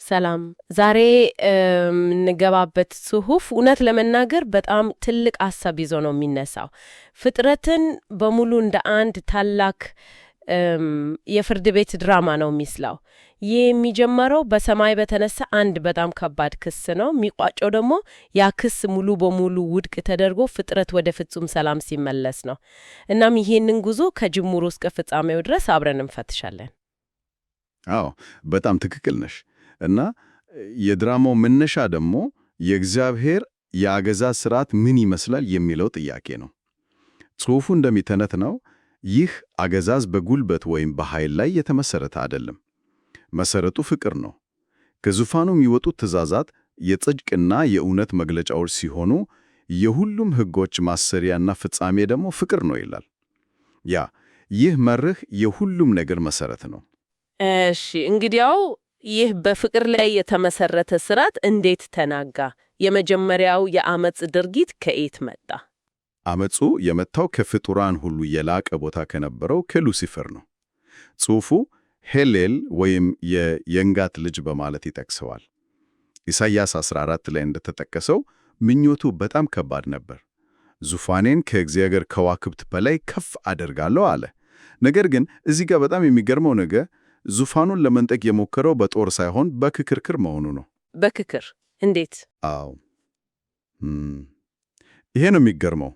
ሰላም። ዛሬ የምንገባበት ጽሑፍ እውነት ለመናገር በጣም ትልቅ ሐሳብ ይዞ ነው የሚነሳው። ፍጥረትን በሙሉ እንደ አንድ ታላቅ የፍርድ ቤት ድራማ ነው የሚስለው። ይህ የሚጀመረው በሰማይ በተነሳ አንድ በጣም ከባድ ክስ ነው። የሚቋጨው ደግሞ ያ ክስ ሙሉ በሙሉ ውድቅ ተደርጎ ፍጥረት ወደ ፍጹም ሰላም ሲመለስ ነው። እናም ይሄንን ጉዞ ከጅምሩ እስከ ፍጻሜው ድረስ አብረን እንፈትሻለን። አዎ በጣም ትክክል ነሽ። እና የድራማው መነሻ ደግሞ የእግዚአብሔር የአገዛዝ ስርዓት ምን ይመስላል የሚለው ጥያቄ ነው። ጽሑፉ እንደሚተነትነው ይህ አገዛዝ በጉልበት ወይም በኃይል ላይ የተመሰረተ አይደለም። መሰረቱ ፍቅር ነው። ከዙፋኑ የሚወጡት ትእዛዛት የጽድቅና የእውነት መግለጫዎች ሲሆኑ የሁሉም ሕጎች ማሰሪያና ፍጻሜ ደግሞ ፍቅር ነው ይላል። ይህ መርህ የሁሉም ነገር መሰረት ነው። እሺ እንግዲያው ይህ በፍቅር ላይ የተመሰረተ ስርዓት እንዴት ተናጋ? የመጀመሪያው የአመጽ ድርጊት ከየት መጣ? አመጹ የመጣው ከፍጡራን ሁሉ የላቀ ቦታ ከነበረው ከሉሲፈር ነው። ጽሑፉ ሄሌል ወይም የየንጋት ልጅ በማለት ይጠቅሰዋል። ኢሳይያስ 14 ላይ እንደተጠቀሰው ምኞቱ በጣም ከባድ ነበር። ዙፋኔን ከእግዚአብሔር ከዋክብት በላይ ከፍ አደርጋለሁ አለ። ነገር ግን እዚህ ጋር በጣም የሚገርመው ነገር ዙፋኑን ለመንጠቅ የሞከረው በጦር ሳይሆን በክርክር መሆኑ ነው። በክርክር እንዴት? አዎ ይሄ ነው የሚገርመው።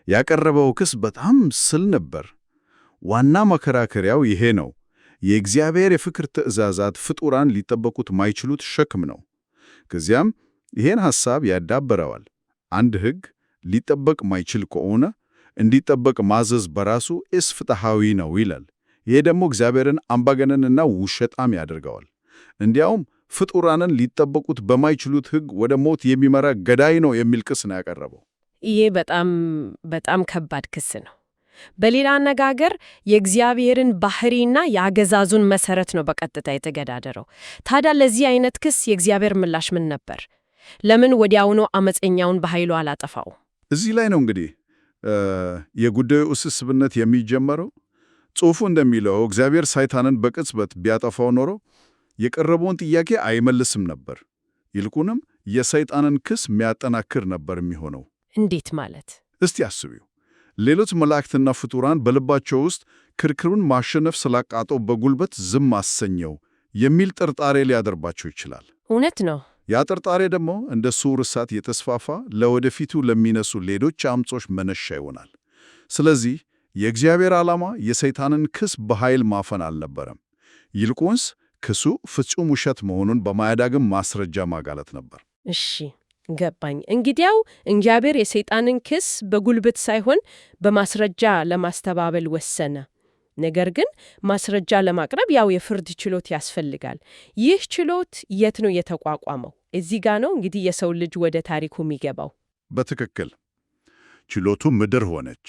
ያቀረበው ክስ በጣም ስል ነበር። ዋና መከራከሪያው ይሄ ነው። የእግዚአብሔር የፍቅር ትእዛዛት ፍጡራን ሊጠበቁት ማይችሉት ሸክም ነው። ከዚያም ይሄን ሐሳብ ያዳበረዋል። አንድ ሕግ ሊጠበቅ ማይችል ከሆነ እንዲጠበቅ ማዘዝ በራሱ ኢፍትሐዊ ነው ይላል። ይሄ ደግሞ እግዚአብሔርን አምባገነንና ውሸጣም ያደርገዋል። እንዲያውም ፍጡራንን ሊጠበቁት በማይችሉት ሕግ ወደ ሞት የሚመራ ገዳይ ነው የሚል ክስ ነው ያቀረበው። ይሄ በጣም ከባድ ክስ ነው። በሌላ አነጋገር የእግዚአብሔርን ባህሪና የአገዛዙን መሰረት ነው በቀጥታ የተገዳደረው። ታዲያ ለዚህ አይነት ክስ የእግዚአብሔር ምላሽ ምን ነበር? ለምን ወዲያውኑ አመፀኛውን በኃይሉ አላጠፋው? እዚህ ላይ ነው እንግዲህ የጉዳዩ ውስብስብነት የሚጀመረው። ጽሑፉ እንደሚለው እግዚአብሔር ሰይጣንን በቅጽበት ቢያጠፋው ኖሮ የቀረበውን ጥያቄ አይመልስም ነበር። ይልቁንም የሰይጣንን ክስ የሚያጠናክር ነበር የሚሆነው። እንዴት ማለት? እስቲ አስቢው። ሌሎች መላእክትና ፍጡራን በልባቸው ውስጥ ክርክሩን ማሸነፍ ስላቃተው በጉልበት ዝም አሰኘው የሚል ጥርጣሬ ሊያደርባቸው ይችላል። እውነት ነው። ያ ጥርጣሬ ደግሞ እንደ ሱር እሳት የተስፋፋ ለወደፊቱ ለሚነሱ ሌሎች አመጾች መነሻ ይሆናል። ስለዚህ የእግዚአብሔር ዓላማ የሰይጣንን ክስ በኃይል ማፈን አልነበረም። ይልቁንስ ክሱ ፍጹም ውሸት መሆኑን በማያዳግም ማስረጃ ማጋለጥ ነበር። እሺ ገባኝ። እንግዲያው እግዚአብሔር የሰይጣንን ክስ በጉልበት ሳይሆን በማስረጃ ለማስተባበል ወሰነ። ነገር ግን ማስረጃ ለማቅረብ ያው የፍርድ ችሎት ያስፈልጋል። ይህ ችሎት የት ነው የተቋቋመው? እዚህ ጋ ነው እንግዲህ የሰው ልጅ ወደ ታሪኩ የሚገባው። በትክክል ችሎቱ ምድር ሆነች።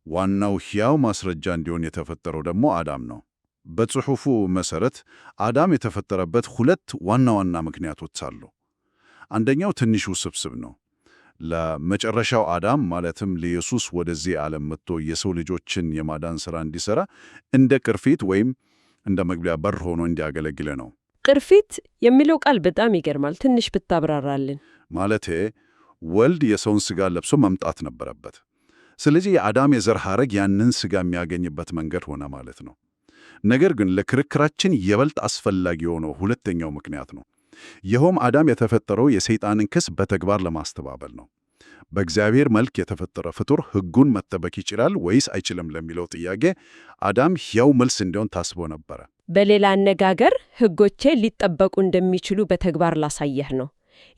ዋናው ሕያው ማስረጃ እንዲሆን የተፈጠረው ደግሞ አዳም ነው። በጽሑፉ መሠረት አዳም የተፈጠረበት ሁለት ዋና ዋና ምክንያቶች አሉ። አንደኛው ትንሽ ውስብስብ ነው። ለመጨረሻው አዳም ማለትም ለኢየሱስ ወደዚህ ዓለም መጥቶ የሰው ልጆችን የማዳን ሥራ እንዲሠራ እንደ ቅርፊት ወይም እንደ መግቢያ በር ሆኖ እንዲያገለግለ ነው። ቅርፊት የሚለው ቃል በጣም ይገርማል። ትንሽ ብታብራራልን። ማለቴ ወልድ የሰውን ሥጋ ለብሶ መምጣት ነበረበት። ስለዚህ የአዳም የዘር ሐረግ ያንን ሥጋ የሚያገኝበት መንገድ ሆነ ማለት ነው። ነገር ግን ለክርክራችን ይበልጥ አስፈላጊ የሆነው ሁለተኛው ምክንያት ነው። ይኸውም አዳም የተፈጠረው የሰይጣንን ክስ በተግባር ለማስተባበል ነው። በእግዚአብሔር መልክ የተፈጠረ ፍጡር ሕጉን መጠበቅ ይችላል ወይስ አይችልም ለሚለው ጥያቄ አዳም ሕያው መልስ እንዲሆን ታስቦ ነበረ። በሌላ አነጋገር ሕጎቼ ሊጠበቁ እንደሚችሉ በተግባር ላሳየህ ነው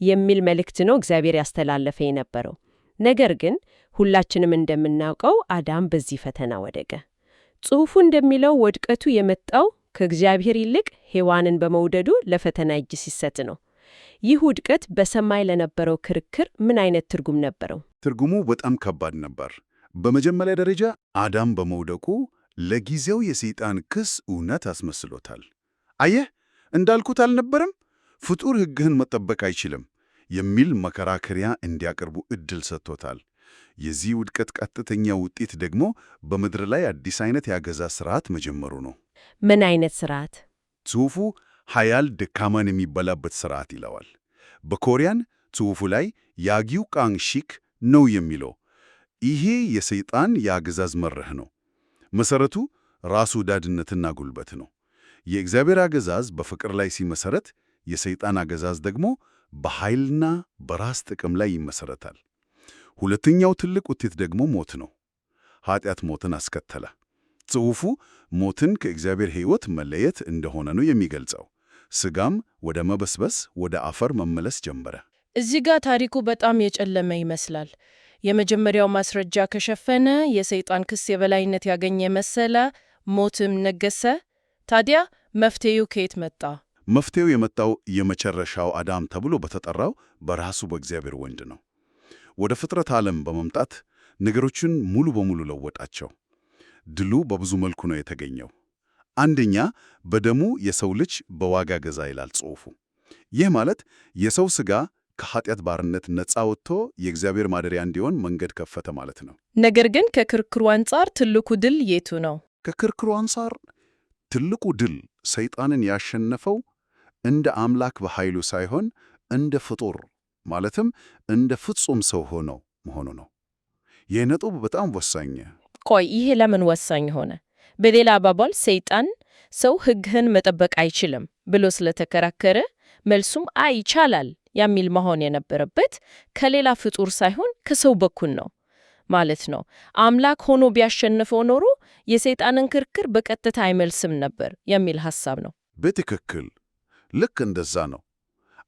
የሚል መልእክት ነው እግዚአብሔር ያስተላለፈ የነበረው። ነገር ግን ሁላችንም እንደምናውቀው አዳም በዚህ ፈተና ወደቀ። ጽሑፉ እንደሚለው ውድቀቱ የመጣው ከእግዚአብሔር ይልቅ ሔዋንን በመውደዱ ለፈተና እጅ ሲሰጥ ነው። ይህ ውድቀት በሰማይ ለነበረው ክርክር ምን አይነት ትርጉም ነበረው? ትርጉሙ በጣም ከባድ ነበር። በመጀመሪያ ደረጃ አዳም በመውደቁ ለጊዜው የሰይጣን ክስ እውነት አስመስሎታል። አየህ፣ እንዳልኩት አልነበረም? ፍጡር ሕግህን መጠበቅ አይችልም የሚል መከራከሪያ እንዲያቀርቡ ዕድል ሰጥቶታል። የዚህ ውድቀት ቀጥተኛ ውጤት ደግሞ በምድር ላይ አዲስ አይነት የአገዛዝ ስርዓት መጀመሩ ነው። ምን አይነት ስርዓት? ጽሑፉ ኃያል ደካማን የሚበላበት ሥርዓት ይለዋል። በኮሪያን ጽሑፉ ላይ ያጊው ቃንሺክ ነው የሚለው። ይሄ የሰይጣን የአገዛዝ መርህ ነው። መሠረቱ ራስ ወዳድነትና ጉልበት ነው። የእግዚአብሔር አገዛዝ በፍቅር ላይ ሲመሠረት፣ የሰይጣን አገዛዝ ደግሞ በኃይልና በራስ ጥቅም ላይ ይመሠረታል። ሁለተኛው ትልቅ ውጤት ደግሞ ሞት ነው። ኃጢአት ሞትን አስከተለ። ጽሑፉ ሞትን ከእግዚአብሔር ሕይወት መለየት እንደሆነ ነው የሚገልጸው። ሥጋም ወደ መበስበስ፣ ወደ አፈር መመለስ ጀመረ። እዚህ ጋር ታሪኩ በጣም የጨለመ ይመስላል። የመጀመሪያው ማስረጃ ከሸፈነ፣ የሰይጣን ክስ የበላይነት ያገኘ መሰለ፣ ሞትም ነገሰ። ታዲያ መፍትሄው ከየት መጣ? መፍትሄው የመጣው የመጨረሻው አዳም ተብሎ በተጠራው በራሱ በእግዚአብሔር ወንድ ነው። ወደ ፍጥረት ዓለም በመምጣት ነገሮችን ሙሉ በሙሉ ለወጣቸው። ድሉ በብዙ መልኩ ነው የተገኘው። አንደኛ፣ በደሙ የሰው ልጅ በዋጋ ገዛ ይላል ጽሑፉ። ይህ ማለት የሰው ሥጋ ከኃጢአት ባርነት ነፃ ወጥቶ የእግዚአብሔር ማደሪያ እንዲሆን መንገድ ከፈተ ማለት ነው። ነገር ግን ከክርክሩ አንጻር ትልቁ ድል የቱ ነው? ከክርክሩ አንጻር ትልቁ ድል ሰይጣንን ያሸነፈው እንደ አምላክ በኃይሉ ሳይሆን እንደ ፍጡር ማለትም እንደ ፍጹም ሰው ሆኖ መሆኑ ነው። ይህ ነጥብ በጣም ወሳኝ። ቆይ ይሄ ለምን ወሳኝ ሆነ? በሌላ አባባል ሰይጣን ሰው ሕግህን መጠበቅ አይችልም ብሎ ስለተከራከረ መልሱም ይቻላል የሚል መሆን የነበረበት ከሌላ ፍጡር ሳይሆን ከሰው በኩል ነው ማለት ነው። አምላክ ሆኖ ቢያሸንፈው ኖሮ የሰይጣንን ክርክር በቀጥታ አይመልስም ነበር የሚል ሐሳብ ነው። በትክክል ልክ እንደዛ ነው።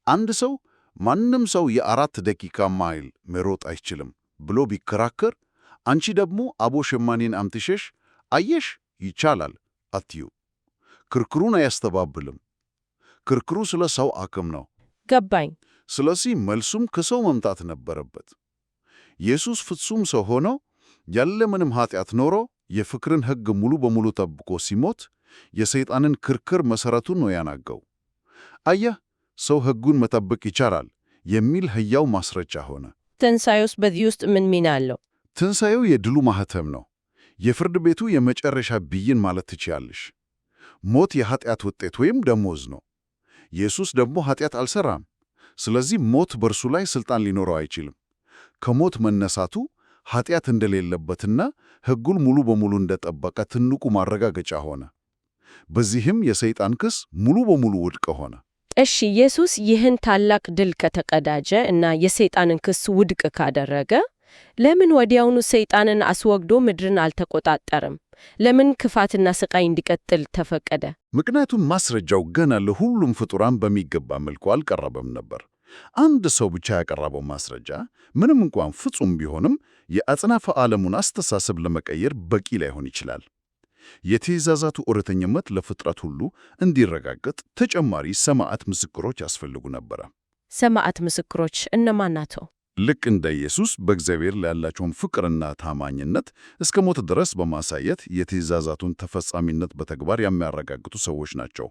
አንድ ሰው ማንም ሰው የ4 ደቂቃ ማይል መሮጥ አይችልም ብሎ ቢከራከር፣ አንቺ ደግሞ አቦ ሸማኔን አምጥሸሽ አየሽ ይቻላል አትዩ። ክርክሩን አያስተባብልም። ክርክሩ ስለ ሰው አቅም ነው። ገባኝ። ስለዚህ መልሱም ከሰው መምጣት ነበረበት። ኢየሱስ ፍጹም ሰው ሆኖ ያለምንም ኃጢአት ኖሮ የፍቅርን ሕግ ሙሉ በሙሉ ጠብቆ ሲሞት የሰይጣንን ክርክር መሠረቱን ነው ያናገው። አየህ፣ ሰው ሕጉን መጠበቅ ይቻላል የሚል ሕያው ማስረጃ ሆነ። ትንሣኤውስ በዚህ ውስጥ ምን ሚና አለው? ትንሣኤው የድሉ ማህተም ነው። የፍርድ ቤቱ የመጨረሻ ብይን ማለት ትችያለሽ። ሞት የኃጢአት ውጤት ወይም ደሞዝ ነው። ኢየሱስ ደግሞ ኃጢአት አልሠራም። ስለዚህ ሞት በእርሱ ላይ ሥልጣን ሊኖረው አይችልም። ከሞት መነሳቱ ኃጢአት እንደሌለበትና ሕጉን ሙሉ በሙሉ እንደጠበቀ ትልቁ ማረጋገጫ ሆነ። በዚህም የሰይጣን ክስ ሙሉ በሙሉ ውድቅ ሆነ። እሺ፣ ኢየሱስ ይህን ታላቅ ድል ከተቀዳጀ እና የሰይጣንን ክስ ውድቅ ካደረገ ለምን ወዲያውኑ ሰይጣንን አስወግዶ ምድርን አልተቆጣጠርም? ለምን ክፋትና ስቃይ እንዲቀጥል ተፈቀደ? ምክንያቱም ማስረጃው ገና ለሁሉም ፍጡራን በሚገባ መልኩ አልቀረበም ነበር። አንድ ሰው ብቻ ያቀረበው ማስረጃ ምንም እንኳን ፍጹም ቢሆንም የአጽናፈ ዓለሙን አስተሳሰብ ለመቀየር በቂ ላይሆን ይችላል። የትእዛዛቱ እውነተኝነት ለፍጥረት ሁሉ እንዲረጋገጥ ተጨማሪ ሰማዕት ምስክሮች ያስፈልጉ ነበረ። ሰማዕት ምስክሮች እነማን ናቸው? ልክ እንደ ኢየሱስ በእግዚአብሔር ላይ ያላቸውን ፍቅርና ታማኝነት እስከ ሞት ድረስ በማሳየት የትእዛዛቱን ተፈጻሚነት በተግባር የሚያረጋግጡ ሰዎች ናቸው።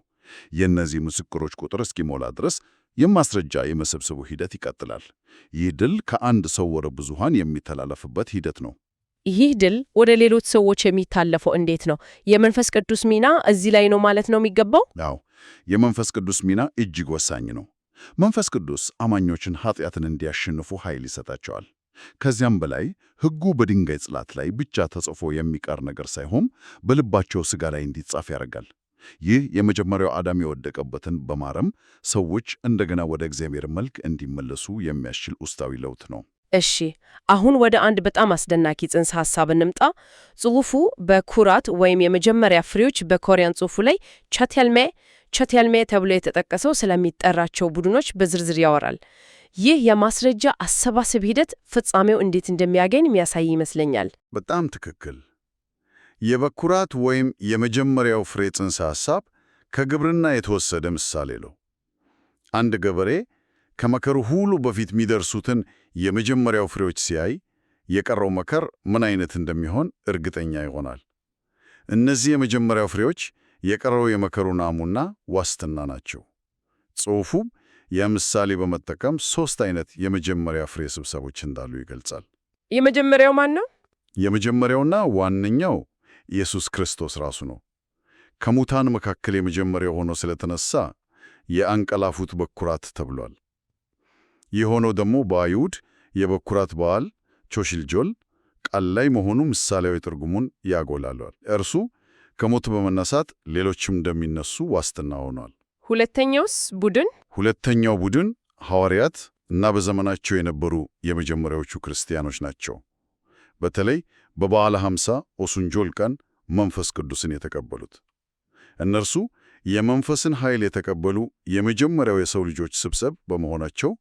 የእነዚህ ምስክሮች ቁጥር እስኪሞላ ድረስ የማስረጃ የመሰብሰቡ ሂደት ይቀጥላል። ይህ ድል ከአንድ ሰው ወደ ብዙሃን የሚተላለፍበት ሂደት ነው። ይህ ድል ወደ ሌሎች ሰዎች የሚታለፈው እንዴት ነው? የመንፈስ ቅዱስ ሚና እዚህ ላይ ነው ማለት ነው የሚገባው? አዎ፣ የመንፈስ ቅዱስ ሚና እጅግ ወሳኝ ነው። መንፈስ ቅዱስ አማኞችን ኃጢአትን እንዲያሸንፉ ኃይል ይሰጣቸዋል። ከዚያም በላይ ሕጉ በድንጋይ ጽላት ላይ ብቻ ተጽፎ የሚቀር ነገር ሳይሆን በልባቸው ሥጋ ላይ እንዲጻፍ ያደርጋል። ይህ የመጀመሪያው አዳም የወደቀበትን በማረም ሰዎች እንደገና ወደ እግዚአብሔር መልክ እንዲመለሱ የሚያስችል ውስጣዊ ለውጥ ነው። እሺ፣ አሁን ወደ አንድ በጣም አስደናቂ ጽንሰ ሐሳብ እንምጣ። ጽሑፉ በኩራት ወይም የመጀመሪያ ፍሬዎች በኮሪያን ጽሑፉ ላይ ቸቴልሜ ተብሎ የተጠቀሰው ስለሚጠራቸው ቡድኖች በዝርዝር ያወራል። ይህ የማስረጃ አሰባሰብ ሂደት ፍጻሜው እንዴት እንደሚያገኝ የሚያሳይ ይመስለኛል። በጣም ትክክል። የበኩራት ወይም የመጀመሪያው ፍሬ ጽንሰ ሐሳብ ከግብርና የተወሰደ ምሳሌ ነው። አንድ ገበሬ ከመከሩ ሁሉ በፊት የሚደርሱትን የመጀመሪያው ፍሬዎች ሲያይ የቀረው መከር ምን አይነት እንደሚሆን እርግጠኛ ይሆናል። እነዚህ የመጀመሪያው ፍሬዎች የቀረው የመከሩ ናሙና ዋስትና ናቸው። ጽሑፉም የምሳሌ በመጠቀም 3 አይነት የመጀመሪያ ፍሬ ስብሰቦች እንዳሉ ይገልጻል። የመጀመሪያው ማን ነው? የመጀመሪያውና ዋነኛው ኢየሱስ ክርስቶስ ራሱ ነው። ከሙታን መካከል የመጀመሪያው ሆኖ ስለተነሳ የአንቀላፉት በኩራት ተብሏል። የሆነው ደግሞ በአይሁድ የበኩራት በዓል ቾሽልጆል ቃል ላይ መሆኑ ምሳሌያዊ ትርጉሙን ያጎላሏል። እርሱ ከሞት በመነሳት ሌሎችም እንደሚነሱ ዋስትና ሆኗል። ሁለተኛው ቡድን ሐዋርያት እና በዘመናቸው የነበሩ የመጀመሪያዎቹ ክርስቲያኖች ናቸው። በተለይ በበዓለ ሐምሳ ኦሱንጆል ቀን መንፈስ ቅዱስን የተቀበሉት እነርሱ የመንፈስን ኃይል የተቀበሉ የመጀመሪያው የሰው ልጆች ስብስብ በመሆናቸው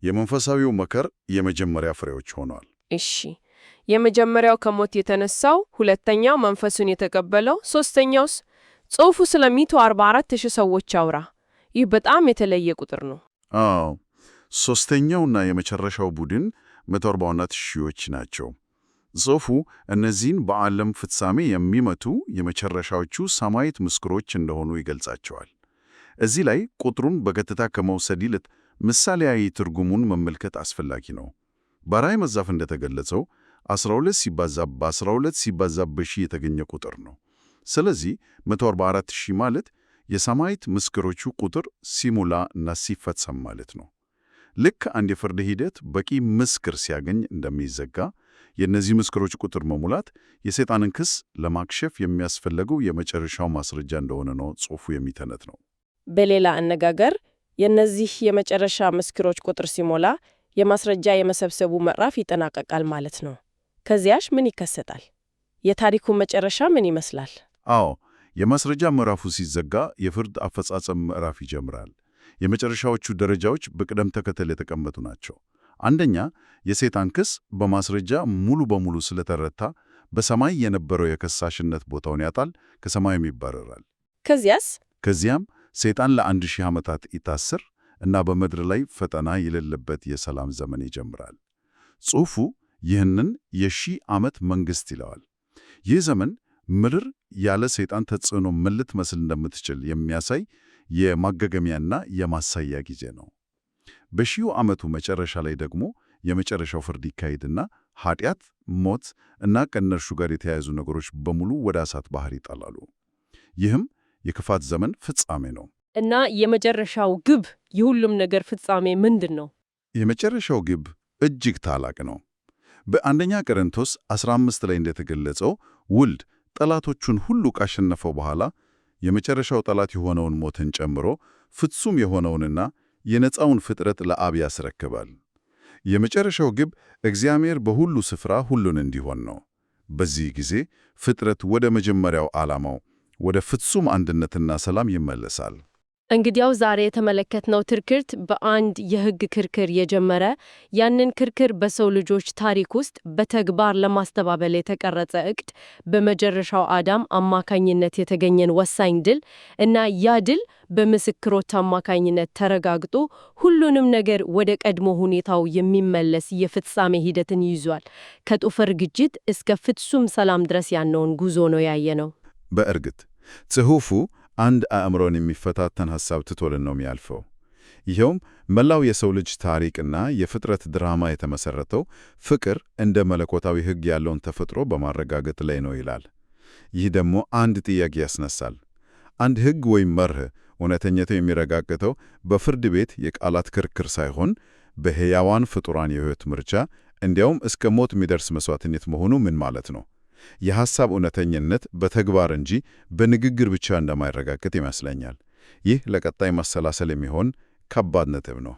የመንፈሳዊው መከር የመጀመሪያ ፍሬዎች ሆነዋል። እሺ፣ የመጀመሪያው ከሞት የተነሳው፣ ሁለተኛው መንፈሱን የተቀበለው፣ ሦስተኛውስ? ጽሑፉ ስለ 144,000 ሰዎች አውራ። ይህ በጣም የተለየ ቁጥር ነው። አዎ፣ ሦስተኛውና የመጨረሻው ቡድን 144,000 ናቸው። ጽሑፉ እነዚህን በዓለም ፍጻሜ የሚመቱ የመጨረሻዎቹ ሰማዕት ምስክሮች እንደሆኑ ይገልጻቸዋል። እዚህ ላይ ቁጥሩን በቀጥታ ከመውሰድ ይልቅ ምሳሌያዊ ትርጉሙን መመልከት አስፈላጊ ነው። በራእይ መጽሐፍ እንደተገለጸው 12 ሲባዛ በ12 ሲባዛ በሺህ የተገኘ ቁጥር ነው። ስለዚህ 144,000 ማለት የሰማዕት ምስክሮቹ ቁጥር ሲሞላ እና ሲፈጸም ማለት ነው። ልክ አንድ የፍርድ ሂደት በቂ ምስክር ሲያገኝ እንደሚዘጋ የእነዚህ ምስክሮች ቁጥር መሙላት የሰይጣንን ክስ ለማክሸፍ የሚያስፈልገው የመጨረሻው ማስረጃ እንደሆነ ነው ጽሑፉ የሚተነትነው። በሌላ አነጋገር የእነዚህ የመጨረሻ ምስክሮች ቁጥር ሲሞላ የማስረጃ የመሰብሰቡ ምዕራፍ ይጠናቀቃል ማለት ነው። ከዚያሽ ምን ይከሰታል? የታሪኩ መጨረሻ ምን ይመስላል? አዎ፣ የማስረጃ ምዕራፉ ሲዘጋ የፍርድ አፈጻጸም ምዕራፍ ይጀምራል። የመጨረሻዎቹ ደረጃዎች በቅደም ተከተል የተቀመጡ ናቸው። አንደኛ፣ የሰይጣን ክስ በማስረጃ ሙሉ በሙሉ ስለተረታ በሰማይ የነበረው የከሳሽነት ቦታውን ያጣል፣ ከሰማይም ይባረራል። ከዚያም ሰይጣን ለ1000 ዓመታት ይታሰር እና በምድር ላይ ፈተና የሌለበት የሰላም ዘመን ይጀምራል። ጽሑፉ ይህንን የ1000 ዓመት መንግሥት ይለዋል። ይህ ዘመን ምድር ያለ ሰይጣን ተጽዕኖ ምን ልትመስል እንደምትችል የሚያሳይ የማገገሚያና የማሳያ ጊዜ ነው። በ1000 ዓመቱ መጨረሻ ላይ ደግሞ የመጨረሻው ፍርድ ይካሄድና ኃጢአት፣ ሞት እና ከእነርሱ ጋር የተያያዙ ነገሮች በሙሉ ወደ እሳት ባህር ይጣላሉ። ይህም የክፋት ዘመን ፍጻሜ ነው። እና የመጨረሻው ግብ የሁሉም ነገር ፍጻሜ ምንድን ነው? የመጨረሻው ግብ እጅግ ታላቅ ነው። በአንደኛ ቆሮንቶስ 15 ላይ እንደተገለጸው ውልድ ጠላቶቹን ሁሉ ካሸነፈው በኋላ የመጨረሻው ጠላት የሆነውን ሞትን ጨምሮ ፍጹም የሆነውንና የነፃውን ፍጥረት ለአብ ያስረክባል። የመጨረሻው ግብ እግዚአብሔር በሁሉ ስፍራ ሁሉን እንዲሆን ነው። በዚህ ጊዜ ፍጥረት ወደ መጀመሪያው ዓላማው ወደ ፍጹም አንድነትና ሰላም ይመለሳል። እንግዲያው ዛሬ የተመለከትነው ትርክርት በአንድ የሕግ ክርክር የጀመረ ያንን ክርክር በሰው ልጆች ታሪክ ውስጥ በተግባር ለማስተባበል የተቀረጸ ዕቅድ፣ በመጨረሻው አዳም አማካኝነት የተገኘን ወሳኝ ድል እና ያ ድል በምስክሮች አማካኝነት ተረጋግጦ ሁሉንም ነገር ወደ ቀድሞ ሁኔታው የሚመለስ የፍጻሜ ሂደትን ይዟል። ከጦፈር ግጭት እስከ ፍጹም ሰላም ድረስ ያለውን ጉዞ ነው ያየነው። በእርግጥ ጽሑፉ አንድ አእምሮን የሚፈታተን ሐሳብ ትቶልን ነው የሚያልፈው። ይኸውም መላው የሰው ልጅ ታሪክና የፍጥረት ድራማ የተመሠረተው ፍቅር እንደ መለኮታዊ ሕግ ያለውን ተፈጥሮ በማረጋገጥ ላይ ነው ይላል። ይህ ደግሞ አንድ ጥያቄ ያስነሳል። አንድ ሕግ ወይም መርህ እውነተኛቱ የሚረጋገጠው በፍርድ ቤት የቃላት ክርክር ሳይሆን በሕያዋን ፍጡራን የሕይወት ምርጫ፣ እንዲያውም እስከ ሞት የሚደርስ መሥዋዕትነት መሆኑ ምን ማለት ነው? የሐሳብ እውነተኝነት በተግባር እንጂ በንግግር ብቻ እንደማይረጋገጥ ይመስለኛል። ይህ ለቀጣይ ማሰላሰል የሚሆን ከባድ ነጥብ ነው።